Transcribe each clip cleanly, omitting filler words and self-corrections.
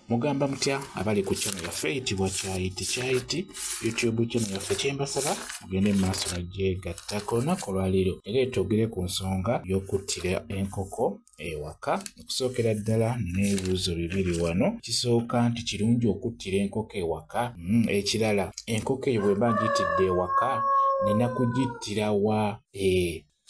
Mugamba mutya abali ku channel yaffe eyitibwa Kyayiti YouTube channel yaffe kyembasaba mugende mu maaso nagyegattako olunaku olwaleero era twogere ku nsonga y'okuttira enkoko ewaka. Okusookera ddala n'ebibuuzo bibiri wano. Kisooka nti kirungi okuttira enkoko ewaka? Ekirala, enkoko eyo bw'eba ngiyitidde ewaka nina kugittira wa?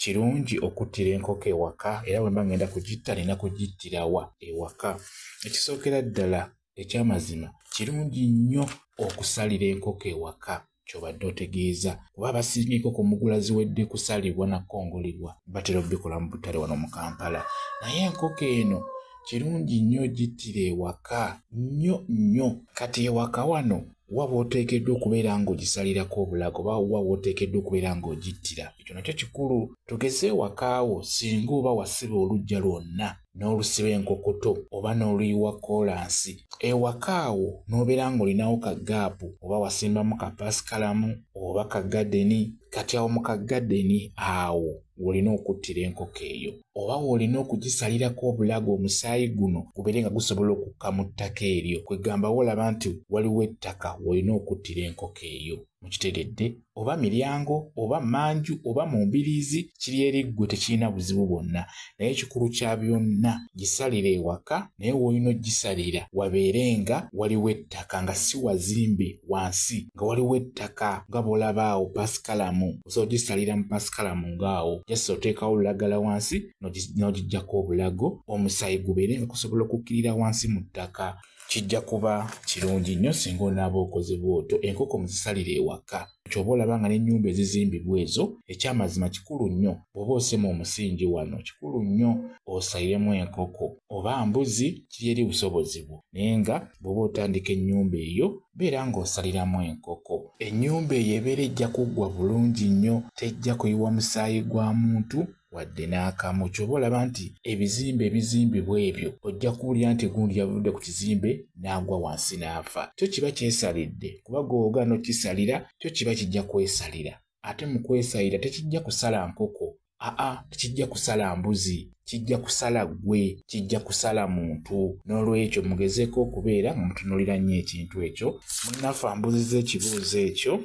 Kirungi okuttira enkoko ewaka era bwe mba ngenda kugitta nina kugittira wa? Ewaka. Ekisookera ddala ekyamazima kirungi nnyo okusalira enkoko ewaka ky'obadde otegeeza, kuba abasinga enkoko mugula ziwedde kusalibwa na kkongolebwa batera obbikola mu butale wano mu Kampala. Naye enkoko eno kirungi nnyo gittira ewaka nnyo. Kati ewaka wano waba oteekeddwa okubeera ng'ogisalirako obulago oba waba oteekeddwa okubeera ng'ogittira. Ekyo nakyo kikulu. Tugeze ewakaawo singa oba wasiba oluggya lwonna n'olusiba enkokoto oba n'oluyiwa koolansi, ewakaawo n'obeera ng'olinawo ka gaapu oba wasimbamu kapasikalamu oba ka gadeni, kati awo mu ka gadeni awo w'olina okuttira enkoko eyo oba w'olina okugisalirako obulago omusaayi guno gubeere nga gusobola okukka mu ttaka eryo. Kwegamba wolaba nti waliwo ettaka w'olina okuttira enkoko eyo. Mukiteredde? Oba miryango oba manju oba mu mbiriizi, kiri eri ggwe tekirina buzibu bwonna. Naye ekikulu kya byonna gisalira ewaka, naye w'olina ogisalira wabeere nga waliwo ettaka, nga si wazimbe wansi, nga waliwo ettaka nga bw'olaba awo pasikalamu. Osobola ogisalira mu pasikalamu ng'awo, just oteekawo olulagala wansi n'ogiggyako obulago, omusaayi gubeere nga gusobola okukkirira wansi mu ttaka. Kijja kuba kirungi nnyo singa onaaba okoze bw'otyo. Enkoko muzisalire ewaka. Ky'oba olaba nga n'ennyumba ezizimbibwa ezo, ekyamazima kikulu nnyo bw'oba osema omusingi wano, kikulu nnyo osaliremu enkoko oba mbuzi, kiri eri busobozi bwo. Naye nga bw'oba otandika ennyumba eyo beera ng'osaliramu enkoko. Ennyumba eyo ebeera ejja kuggwa bulungi nnyo, tejja kuyiwa musaayi gwa muntu wadde n'akamu. Ky'oba olaba nti ebizimbibwa ebyo ojja kuwulira nti gundi yavudde ku kizimbe n'agwa wansi n'afa. Kyo kiba kyesalidde, kuba gw'ogaana okkisalira kyo kiba kijja kwesalira. Ate mu kwesalira tekijja kusala nkoko, tekijja kusala mbuzi, kijja kusala ggwe, kijja kusala muntu. N'olwekyo mugezeeko okubeera nga mutunuulira nnyo ekintu ekyo. Munnaffe ambuuziza ekibuuzo ekyo.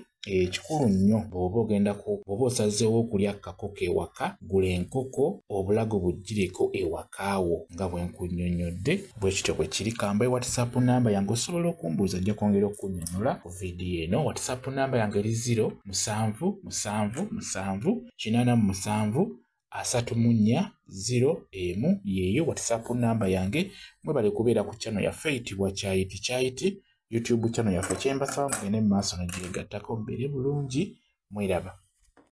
Kikulu nnyo bw'oba osazeewo okulya kakoko ewaka, gula enkoko obulago bugireko ewakaawo nga bwe nkunnyonnyodde. Bwe kityo bwe kiri. Kamba WhatsApp namba yange osobola okumbuuza, nja kwongera okunnyonnyola ku vidiyo eno. WhatsApp namba yange eri 077873840 yeeyo WhatsApp namba yange. Mwebale kubeera ku channel yaffe eyitibwa Kyayiti YouTube channel yaffe kyembasaba mugende mu maaso nagyegattako mubeere bulungi. Mweraba.